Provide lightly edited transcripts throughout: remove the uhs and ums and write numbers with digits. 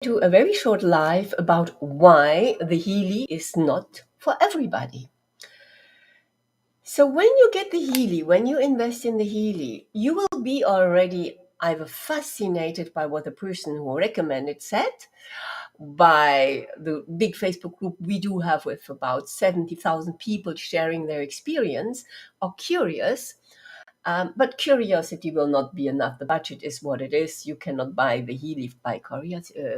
to a very short live about why the Healy is not for everybody. So when you get the Healy, when you invest in the Healy, you will be already either fascinated by what the person who recommended said, by the big Facebook group we do have with about 70,000 people sharing their experience, or curious. But curiosity will not be enough. The budget is what it is. You cannot buy the Healy by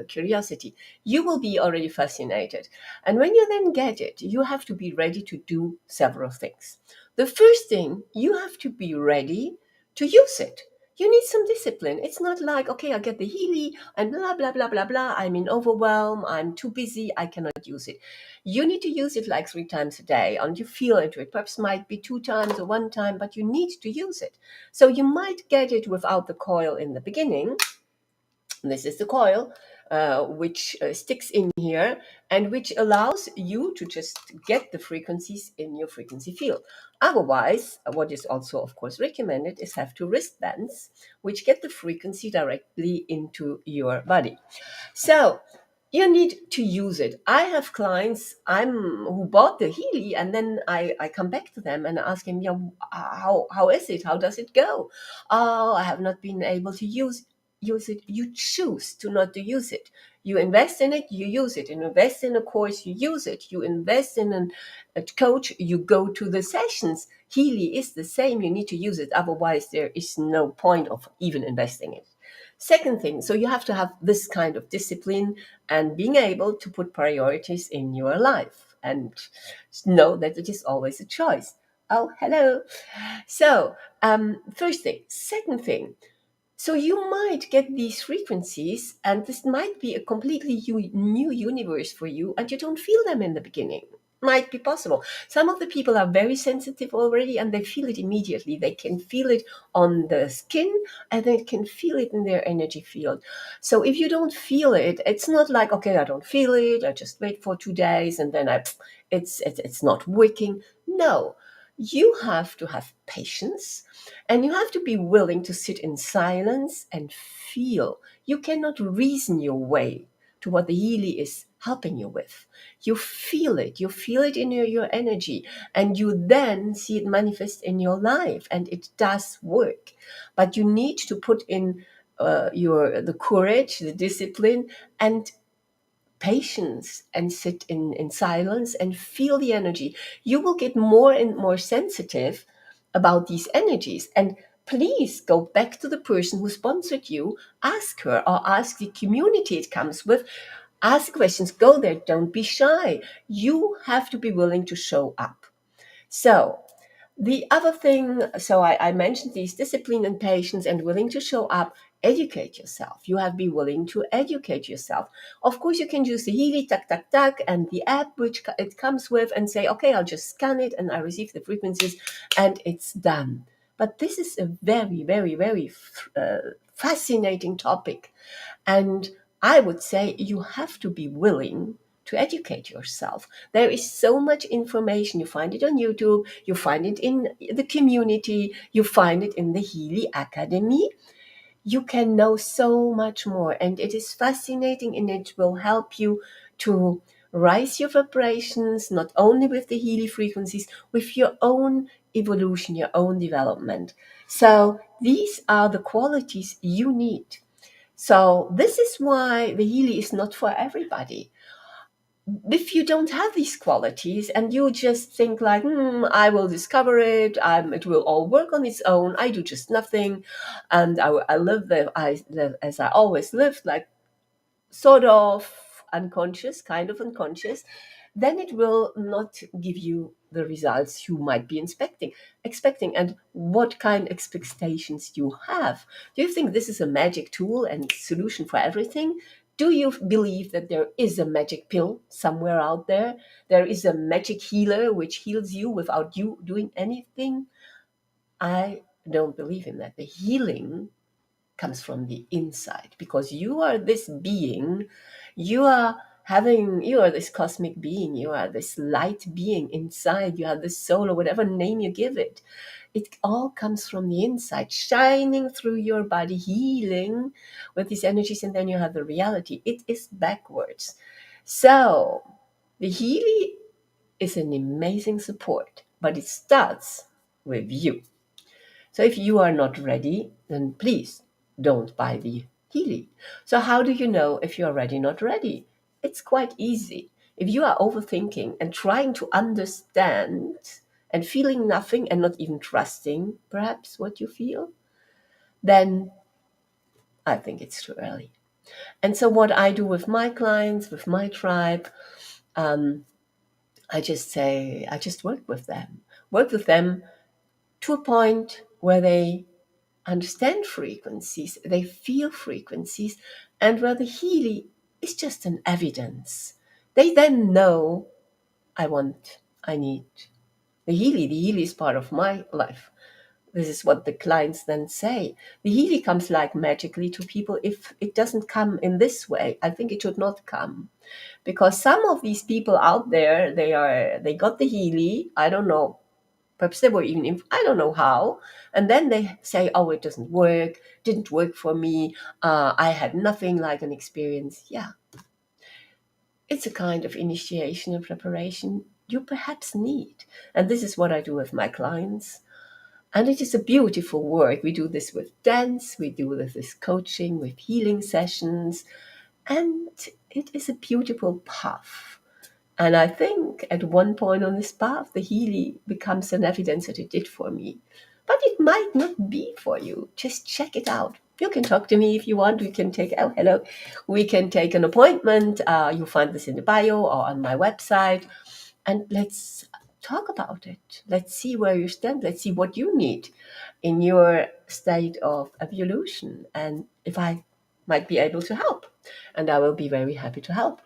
curiosity. You will be already fascinated. And when you then get it, you have to be ready to do several things. The first thing, you have to be ready to use it. You need some discipline. It's not like, okay, I get the Healy and blah, blah, blah, blah, blah. I'm in overwhelm. I'm too busy. I cannot use it. You need to use it like 3 times a day and you feel into it. Perhaps might be 2 times or 1 time, but you need to use it. So you might get it without the coil in the beginning. This is the coil, which sticks in here and which allows you to just get the frequencies in your frequency field. Otherwise, what is also, of course, recommended is have two wristbands, which get the frequency directly into your body. So you need to use it. I have clients who bought the Healy, and then I come back to them and ask him, yeah, how is it? How does it go? Oh, I have not been able to use it. You choose to not to use it. You invest in it, you use it. You invest in a course, you use it. You invest in a coach, you go to the sessions. Healy is the same. You need to use it. Otherwise, there is no point of even investing it. Second thing, so you have to have this kind of discipline and being able to put priorities in your life and know that it is always a choice. Oh, hello. So, first thing. Second thing, so you might get these frequencies, and this might be a completely new universe for you, and you don't feel them in the beginning. Might be possible. Some of the people are very sensitive already, and they feel it immediately. They can feel it on the skin, and they can feel it in their energy field. So if you don't feel it, it's not like, okay, I don't feel it. I just wait for 2 days, and then it's not working. No, you have to have patience and you have to be willing to sit in silence and feel. You cannot reason your way to what the Healy is helping you with. You feel it. You feel it in your energy. And you then see it manifest in your life. And it does work. But you need to put in the courage, the discipline, and patience and sit in silence and feel the energy. You will get more and more sensitive about these energies. And please go back to the person who sponsored you, ask her or ask the community it comes with. Ask questions, go there, don't be shy. You have to be willing to show up. So the other thing, so I mentioned these discipline and patience and willing to show up. Educate yourself. You have to be willing to educate yourself. Of course, you can use the Healy, tuck, tuck, tuck, and the app which it comes with and say, okay, I'll just scan it and I receive the frequencies and it's done. But this is a very, very, very fascinating topic. And I would say you have to be willing to educate yourself. There is so much information. You find it on YouTube, you find it in the community, you find it in the Healy Academy. You can know so much more, and it is fascinating, and it will help you to rise your vibrations, not only with the Healy frequencies, with your own evolution, your own development. So these are the qualities you need. So this is why the Healy is not for everybody. If you don't have these qualities and you just think like, I will discover it, it will all work on its own, I do just nothing, and I live as I always lived, like sort of unconscious, kind of unconscious, then it will not give you the results you might be expecting. And what kind of expectations you have? Do you think this is a magic tool and solution for everything? Do you believe that there is a magic pill somewhere out there? There is a magic healer which heals you without you doing anything? I don't believe in that. The healing comes from the inside because you are this being. You having, you are this cosmic being, you are this light being inside, you have this soul or whatever name you give it. It all comes from the inside, shining through your body, healing with these energies, and then you have the reality. It is backwards. So the Healy is an amazing support, but it starts with you. So if you are not ready, then please don't buy the Healy. So how do you know if you are ready, not ready? It's quite easy. If you are overthinking and trying to understand and feeling nothing and not even trusting perhaps what you feel, then I think it's too early. And so what I do with my clients, with my tribe, I just say, I just work with them to a point where they understand frequencies, they feel frequencies, and where the Healy is just an evidence. They then know, I want, I need the Healy. The Healy is part of my life. This is what the clients then say. The Healy comes like magically to people. If it doesn't come in this way, I think it should not come. Because some of these people out there, they got the Healy, I don't know, perhaps they were even, I don't know how. And then they say, oh, it doesn't work, didn't work for me. I had nothing like an experience. Yeah, it's a kind of initiation and preparation you perhaps need. And this is what I do with my clients. And it is a beautiful work. We do this with dance, we do this with coaching, with healing sessions. And it is a beautiful path. And I think at one point on this path, the Healy becomes an evidence that it did for me. But it might not be for you. Just check it out. You can talk to me if you want. We can take, oh, hello. We can take an appointment. You'll find this in the bio or on my website. And let's talk about it. Let's see where you stand. Let's see what you need in your state of evolution. And if I might be able to help. And I will be very happy to help.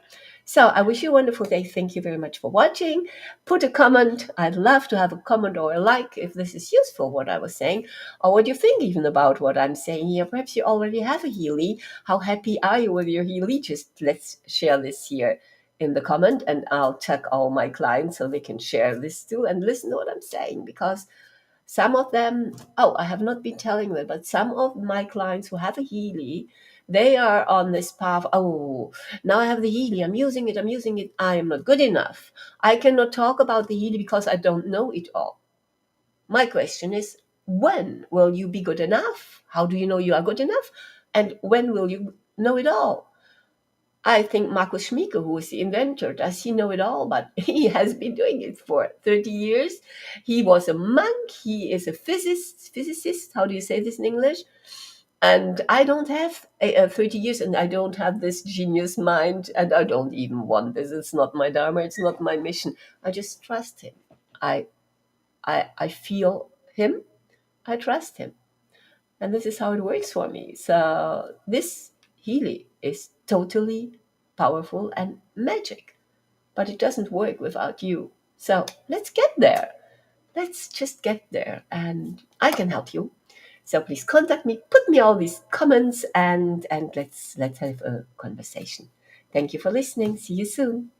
So I wish you a wonderful day. Thank you very much for watching. Put a comment. I'd love to have a comment or a like if this is useful, what I was saying, or what you think even about what I'm saying here. Perhaps you already have a Healy. How happy are you with your Healy? Just let's share this here in the comment, and I'll tag all my clients so they can share this too and listen to what I'm saying, because some of them, oh, I have not been telling them, but some of my clients who have a Healy, they are on this path. Oh, now I have the Healy. I'm using it. I am not good enough. I cannot talk about the Healy because I don't know it all. My question is, when will you be good enough? How do you know you are good enough? And when will you know it all? I think Markus Schmieke, who is the inventor, does he know it all? But he has been doing it for 30 years. He was a monk. He is a physicist. How do you say this in English? And I don't have 30 years, and I don't have this genius mind, and I don't even want this. It's not my dharma. It's not my mission. I just trust him. I, I feel him. I trust him. And this is how it works for me. So this Healy is totally powerful and magic, but it doesn't work without you. So let's get there. Let's just get there, and I can help you. So please contact me, put me all these comments, and let's have a conversation. Thank you for listening. See you soon.